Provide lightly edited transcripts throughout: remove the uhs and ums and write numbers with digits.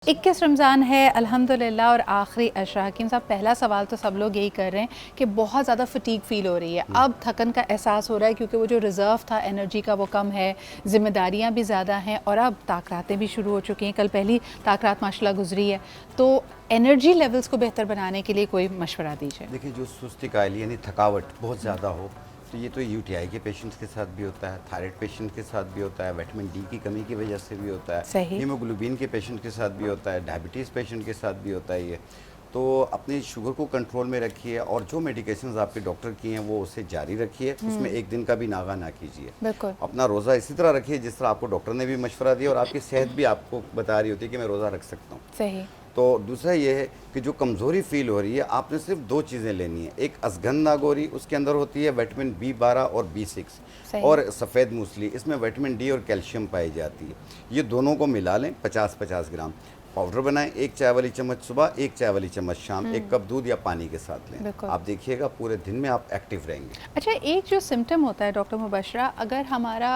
21 रमज़ान है अल्हम्दुलिल्लाह और आखिरी अशरा। हकीम साहब, पहला सवाल तो सब लोग यही कर रहे हैं कि बहुत ज़्यादा फटीग फ़ील हो रही है, अब थकन का एहसास हो रहा है क्योंकि वो जो रिज़र्व था एनर्जी का वो कम है, ज़िम्मेदारियां भी ज़्यादा हैं और अब ताक़रातें भी शुरू हो चुकी हैं। कल पहली ताक़रात माशाल्लाह गुजरी है, तो एनर्जी लेवल्स को बेहतर बनाने के लिए कोई मशवरा दीजिए। देखिए, जो सुस्ती कायली यानी थकावट बहुत ज़्यादा हो तो ये तो यूटीआई के पेशेंट्स के साथ भी होता है, थायराइड पेशेंट के साथ भी होता है, विटामिन डी की कमी की वजह से भी होता है, हीमोग्लोबिन के पेशेंट के साथ भी होता है, डायबिटीज़ पेशेंट के साथ भी होता है ये। तो अपनी शुगर को कंट्रोल में रखिए और जो मेडिकेशंस आपके डॉक्टर की हैं वो उसे जारी रखिए, उसमें एक दिन का भी नागा ना कीजिए। अपना रोज़ा इसी तरह रखिए जिस तरह आपको डॉक्टर ने भी मशवरा दिया और आपकी सेहत भी आपको बता रही होती है कि मैं रोज़ा रख सकता हूँ। सही। तो दूसरा ये है कि जो कमज़ोरी फील हो रही है, आपने सिर्फ दो चीज़ें लेनी है। एक अजगन नागोरी, उसके अंदर होती है विटामिन B12 और B6 और सफ़ेद मूसली, इसमें विटामिन डी और कैल्शियम पाई जाती है। ये दोनों को मिला लें 50-50 ग्राम, पाउडर बनाएं, एक चाय वाली चम्मच सुबह, एक चाय वाली चम्मच शाम, एक कप दूध या पानी के साथ लें। आप देखिएगा पूरे दिन में आप एक्टिव रहेंगे। अच्छा, एक जो सिम्टम होता है डॉक्टर मुबशरा, अगर हमारा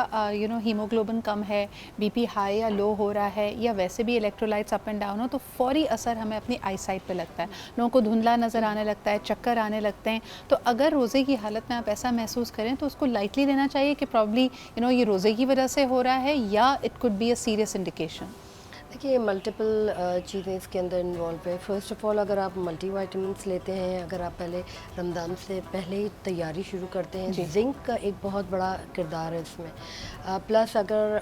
हीमोग्लोबिन कम है, बीपी हाई या लो हो रहा है या वैसे भी इलेक्ट्रोलाइट्स अप एंड डाउन हो, तो फौरी असर हमें अपनी आई साइट पे लगता है, लोगों को धुंधला नज़र आने लगता है, चक्कर आने लगते हैं। तो अगर रोज़े की हालत में आप ऐसा महसूस करें तो उसको लाइटली लेना चाहिए कि प्रॉब्ली ये रोज़े की वजह से हो रहा है या it could be a serious indication. देखिए, मल्टीपल चीज़ें इसके अंदर इन्वॉल्व है। फ़र्स्ट ऑफ़ ऑल, अगर आप मल्टीविटामिन्स लेते हैं, अगर आप पहले रमज़ान से पहले ही तैयारी शुरू करते हैं, जिंक का एक बहुत बड़ा किरदार है इसमें। प्लस अगर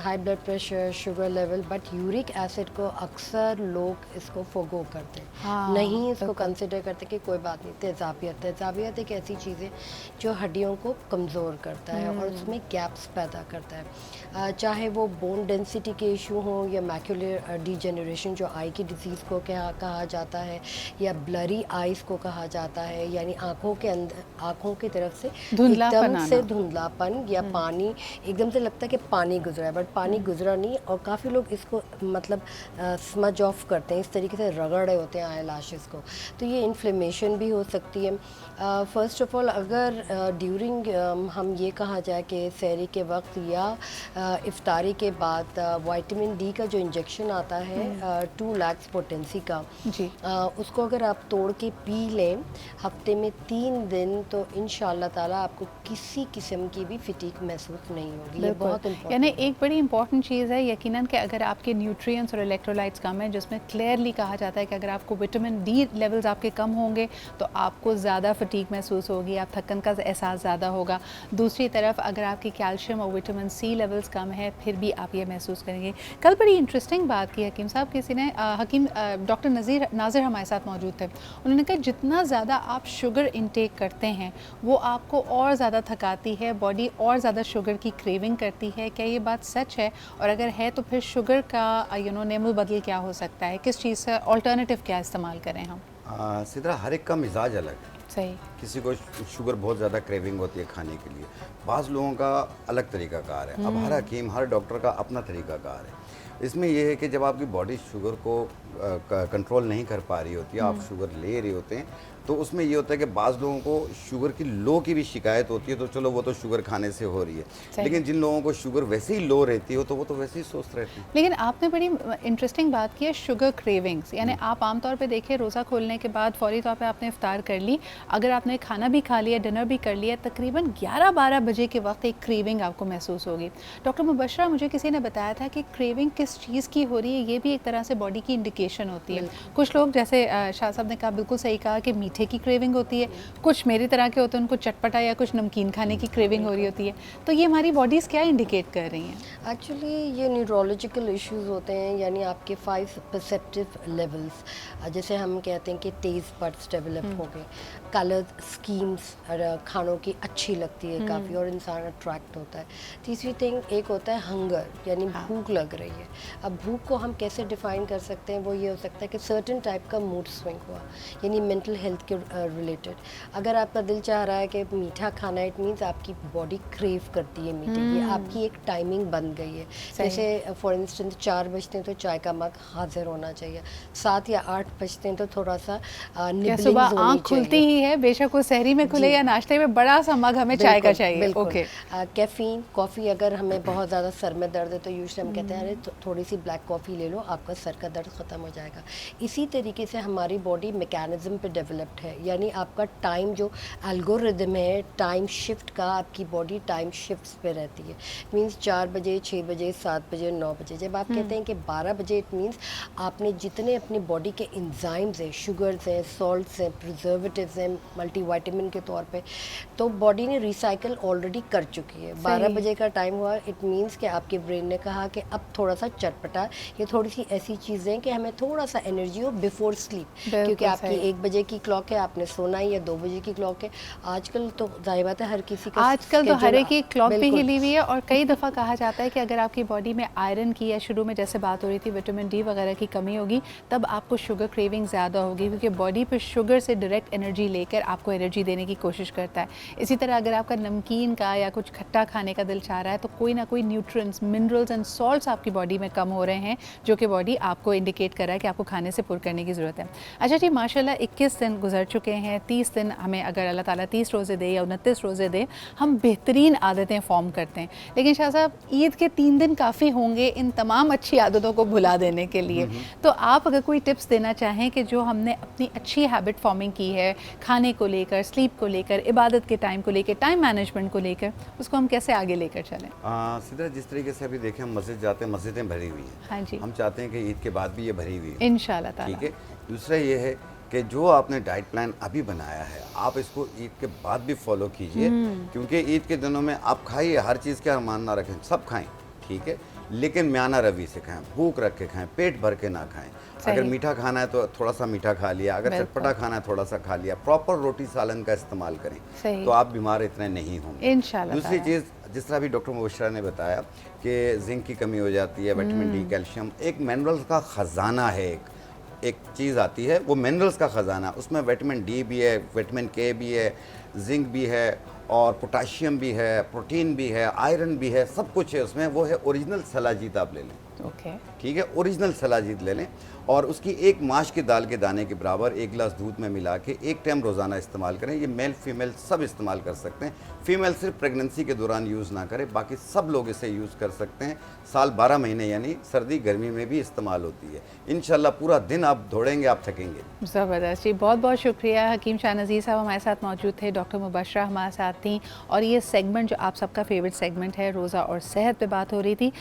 high blood pressure, sugar level, but uric acid को अक्सर लोग इसको फोगो करते हैं, नहीं इसको कंसिडर करते कि कोई बात नहीं। तेज़ाबियत एक ऐसी चीज़ है जो हड्डियों को कमज़ोर करता है और उसमें गैप्स पैदा करता है, चाहे वो बोन डेंसिटी के इशू हों या मैक्यूलर डिजेनरेशन जो आई की डिजीज़ को कहा जाता है, या ब्लरी आइज़ को कहा जाता है, यानी आँखों के अंदर, आँखों की तरफ से एकदम से धुंधलापन या पानी, एकदम से लगता है कि पानी गुजरा है बट पानी गुजरा नहीं। और काफ़ी लोग इसको मतलब स्मज ऑफ करते हैं, इस तरीके से रगड़ रहे होते हैं आई लैशेस को, तो ये इन्फ्लेमेशन भी हो सकती है। फ़र्स्ट ऑफ़ ऑल, अगर ड्यूरिंग हम ये कहा जाए कि सहरी के वक्त या इफ्तारी के बाद विटामिन डी का जो इंजेक्शन आता है 2 लाख पोटेंसी का जी, उसको अगर आप तोड़ के पी लें हफ्ते में 3 दिन, तो इंशाल्लाह ताला आपको किसी किस्म की भी फिटीक महसूस नहीं होगी। ये बहुत इम्पोर्टेंट, यानी एक बड़ी इंपॉर्टेंट चीज़ है यकीनन कि अगर आपके न्यूट्रिएंट्स और इलेक्ट्रोलाइट्स कम है, जिसमें क्लियरली कहा जाता है कि अगर आपको विटामिन डी लेवल्स आपके कम होंगे तो आपको ज़्यादा फटीक महसूस होगी, आप थकन का एहसास ज़्यादा होगा। दूसरी तरफ अगर आपकी कैल्शियम और विटामिन सी लेवल्स कम है फिर भी आप ये महसूस करेंगे। कल बड़ी इंटरेस्टिंग बात की हकीम साहब, किसी ने डॉक्टर नाज़िर हमारे साथ मौजूद थे, उन्होंने कहा जितना ज़्यादा आप शुगर इंटेक करते हैं वो आपको और ज़्यादा थकाती है, बॉडी और ज़्यादा शुगर की क्रेविंग करती है। क्या ये बात सच है? और अगर है तो फिर शुगर का नेमो बदल क्या हो सकता है, किस चीज़ से अल्टरनेटिव क्या इस्तेमाल करें हम? सिद्रा, हर एक का मिजाज अलग है। सही। किसी को शुगर बहुत ज़्यादा क्रेविंग होती है खाने के लिए, बाज़ लोगों का अलग तरीका कार है। अब हर हकीम, हर डॉक्टर का अपना तरीका कार है। इसमें यह है कि जब आपकी बॉडी शुगर को कंट्रोल नहीं कर पा रही होती है, आप शुगर ले रहे होते हैं, तो उसमें ये होता है कि बाज़ लोगों को शुगर की लो की भी शिकायत होती है, तो चलो वो तो शुगर खाने से हो रही है, लेकिन जिन लोगों को शुगर वैसे ही लो रहती हो तो वो तो वैसे ही स्वस्थ रहते हैं। लेकिन आपने बड़ी इंटरेस्टिंग बात की है, शुगर क्रेविंग्स, यानी आप आमतौर पे देखिए रोज़ा खोलने के बाद फौरी तौर पे आपने इफ्तार कर ली, अगर आपने खाना भी खा लिया, डिनर भी कर लिया, तकरीबन 11-12 बजे के वक्त एक क्रेविंग आपको महसूस होगी। डॉक्टर मुबशरा, मुझे किसी ने बताया था कि क्रेविंग किस चीज़ की हो रही है ये भी एक तरह से बॉडी की इंडिकेशन होती है। कुछ लोग, जैसे शाह साहब ने कहा, बिल्कुल सही कहा कि मीठे की क्रेविंग होती है, कुछ मेरी तरह के होते हैं उनको चटपटा या कुछ नमकीन खाने की क्रेविंग हो रही होती है। तो ये हमारी बॉडीज़ क्या इंडिकेट कर रही हैं? एक्चुअली ये न्यूरोलॉजिकल इश्यूज होते हैं, यानी आपके 5 परसेप्टिव लेवल्स, जैसे हम कहते हैं कि टेस्ट बड्स डेवलप हो गए, कलर स्कीम्स खानों की अच्छी लगती है काफ़ी और इंसान अट्रैक्ट होता है। तीसरी थिंग एक होता है हंगर, यानी भूख लग रही है। अब भूख को हम कैसे डिफ़ाइन कर सकते हैं? वो ये हो सकता है कि सर्टेन टाइप का मूड स्विंग हुआ, यानी मेंटल हेल्थ के रिलेटेड। अगर आपका दिल चाह रहा है कि मीठा खाना, इट मीन्स आपकी बॉडी क्रेव करती है मीठे की, आपकी एक टाइमिंग बन गई है। जैसे फॉर इंस्टेंस 4 बजते हैं तो चाय का मग हाजिर होना चाहिए, 7 या 8 बजते हैं तो थोड़ा सा सुबह आँख खुलती ही है, बेशक वो सहरी में खुले या नाश्ते में, बड़ा सा मग हमें चाय का चाहिए। ओके। कैफ़ीन, कॉफ़ी, अगर हमें बहुत ज़्यादा सर में दर्द है तो यूजुअली हम कहते हैं अरे थोड़ी सी ब्लैक कॉफ़ी ले लो, आपका सर का दर्द ख़त्म हो जाएगा। इसी तरीके से हमारी बॉडी मैकेनिज़्म पे डेवलप्ड है, यानी आपका टाइम जो एल्गोरिदम है टाइम शिफ्ट का, आपकी बॉडी टाइम शिफ्ट्स पे रहती है। मींस 4 बजे, 6 बजे, 7 बजे, 9 बजे। जब आप कहते हैं कि 12 बजे, इट मींस आपने जितने अपनी बॉडी के एंजाइम्स हैं, शुगर्स हैं, सॉल्ट्स हैं, प्रिजर्वेटिव्स हैं, मल्टीविटामिन के तौर पे, तो बॉडी ने रिसाइकिल ऑलरेडी कर चुकी है। 12 बजे का टाइम हुआ, इट मींस कि आपके ब्रेन ने कहा कि अब थोड़ा सा चटपटा, ये थोड़ी सी ऐसी चीज़ें कि हमें थोड़ा सा एनर्जी हो बिफोर स्लीप, क्योंकि आपकी 1 बजे की क्लॉक है, आपने सोना ही, या 2 बजे की क्लॉक है। आजकल तो जाहिर बात है हर किसी का आजकल तो हर एक की क्लॉक भी हिली हुई है, और कई दफ़ा कहा जाता है कि अगर आपकी बॉडी में आयरन की, या शुरू में जैसे बात हो रही थी विटामिन डी वगैरह की कमी होगी, तब आपको शुगर क्रेविंग ज़्यादा होगी, क्योंकि बॉडी पर शुगर से डायरेक्ट एनर्जी लेकर आपको एनर्जी देने की कोशिश करता है। इसी तरह अगर आपका नमकीन का या कुछ खट्टा खाने का दिल चाह रहा है, तो कोई ना कोई न्यूट्रिएंट्स, मिनरल्स एंड सॉल्ट्स आपकी बॉडी में कम हो रहे हैं, जो कि बॉडी आपको इंडिकेट कर रहा है कि आपको खाने से पुर करने की ज़रूरत है। अच्छा जी, माशाल्लाह 21 दिन गुजर चुके हैं। 30 दिन हमें अगर अल्लाह ताला 30 रोज़े दे या 29 रोज़े दे, हम बेहतरीन आदतें फॉर्म करते हैं। लेकिन शाह साहब, ईद के 3 दिन काफ़ी होंगे इन तमाम अच्छी आदतों को भुला देने के लिए। तो आप अगर कोई टिप्स देना चाहें कि जो हमने अपनी अच्छी हैबिट फॉर्मिंग की है, खाने को लेकर, स्लीप को लेकर, इबादत के टाइम को लेकर, टाइम मैनेजमेंट को लेकर, उसको हम कैसे आगे लेकर चलें? सीधा जिस तरीके से अभी देखें, हम मस्जिद जाते हैं, मस्जिदें भरी हुई हैं। हाँ जी, हम चाहते हैं कि ईद के बाद भी ये भरी हुई है, इंशाल्लाह ताला। ठीक है। दूसरा ये है कि जो आपने डाइट प्लान अभी बनाया है, आप इसको ईद के बाद भी फॉलो कीजिए, क्योंकि ईद के दिनों में आप खाइए, हर चीज़ का मान ना रखें, सब खाएं, ठीक है, लेकिन म्याना रवि से खाएं, भूख रख के खाएं, पेट भर के ना खाएं। अगर मीठा खाना है तो थोड़ा सा मीठा खा लिया, अगर चटपटा खाना है थोड़ा सा खा लिया, प्रॉपर रोटी सालन का इस्तेमाल करें, तो आप बीमार इतने नहीं होंगे इंशाल्लाह। दूसरी चीज़, जिस तरह भी डॉक्टर मुबशरा ने बताया कि जिंक की कमी हो जाती है, विटामिन डी, कैल्शियम, एक मिनरल्स का ख़जाना है, एक चीज़ आती है, वो मिनरल्स का ख़जाना, उसमें विटामिन डी भी है, विटामिन के भी है, जिंक भी है, और पोटाशियम भी है, प्रोटीन भी है, आयरन भी है, सब कुछ है उसमें। वो है ओरिजिनल सलाजीत, आप ले लें, ओके, ठीक है, ओरिजिनल सलाजीत ले लें, और उसकी एक माश की दाल के दाने के बराबर 1 गिलास दूध में मिला के 1 टाइम रोज़ाना इस्तेमाल करें। ये मेल फीमेल सब इस्तेमाल कर सकते हैं। फीमेल सिर्फ प्रेगनेंसी के दौरान यूज़ ना करें, बाकी सब लोग इसे यूज़ कर सकते हैं। साल 12 महीने यानी सर्दी गर्मी में भी इस्तेमाल होती है। इंशाल्लाह पूरा दिन आप दौड़ेंगे, आप थकेंगे। ज़बरदस्त जी, बहुत बहुत शुक्रिया। हकीम शाह नज़ीर साहब हमारे साथ मौजूद थे, डॉक्टर मुबशरा हमारे साथ थी, और ये सेगमेंट जो आप सबका फेवरेट सेगमेंट है, रोज़ा और सेहत पे बात हो रही थी।